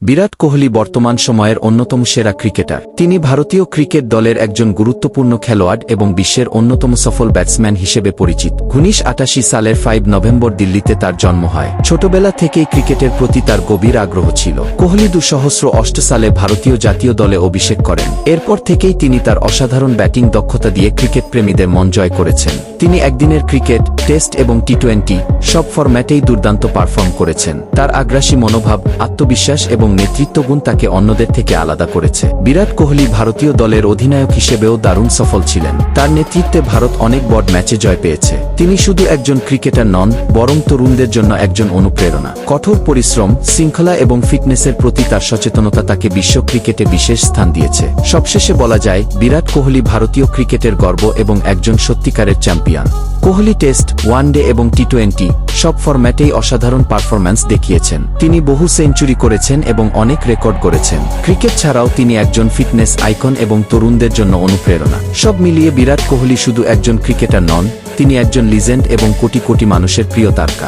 বিরাট কোহলি বর্তমান সময়ের অন্যতম সেরা ক্রিকেটার। তিনি ভারতীয় ক্রিকেট দলের একজন গুরুত্বপূর্ণ খেলোয়াড় এবং বিশ্বের অন্যতম সফল ব্যাটসম্যান হিসেবে পরিচিত। 1988 সালের 5 নভেম্বর দিল্লিতে তার জন্ম হয়। ছোটবেলা থেকেই ক্রিকেটের প্রতি তার গভীর আগ্রহ ছিল। কোহলি 2008 সালে ভারতীয় জাতীয় দলে অভিষেক করেন। এরপর থেকেই তিনি তার অসাধারণ ব্যাটিং দক্ষতা দিয়ে ক্রিকেট প্রেমীদের মন জয় করেছেন। তিনি একদিনের ক্রিকেট, টেস্ট এবং টি20 সব ফরম্যাটেই দুর্দান্ত পারফর্ম করেছেন। তার আগ্রাসী মনোভাব, আত্মবিশ্বাস এবং নেতৃত্বগুণ তাকে অন্যদের থেকে আলাদা করেছে। বিরাট কোহলি ভারতীয় দলের অধিনায়ক হিসেবেও দারুণ সফল ছিলেন। তার নেতৃত্বে ভারত অনেক বড় ম্যাচে জয় পেয়েছে। তিনি শুধু একজন ক্রিকেটার নন, বরং তরুণদের জন্য একজন অনুপ্রেরণা। কঠোর পরিশ্রম, শৃঙ্খলা এবং ফিটনেসের প্রতি তার সচেতনতা তাকে বিশ্ব ক্রিকেটে বিশেষ স্থান দিয়েছে। সবশেষে বলা যায়, বিরাট কোহলি ভারতীয় ক্রিকেটের গর্ব এবং একজন সত্যিকারের চ্যাম্পিয়ন। কোহলি টেস্ট, ওয়ানডে এবং টি20 সব ফরম্যাটেই অসাধারণ পারফরম্যান্স দেখিয়েছেন। তিনি বহু সেঞ্চুরি করেছেন এবং অনেক রেকর্ড গড়েছেন। ক্রিকেট ছাড়াও তিনি একজন ফিটনেস আইকন এবং তরুণদের জন্য অনুপ্রেরণা। সব মিলিয়ে বিরাট কোহলি শুধু একজন ক্রিকেটার নন, তিনি একজন লিজেন্ড এবং কোটি কোটি মানুষের প্রিয় তারকা।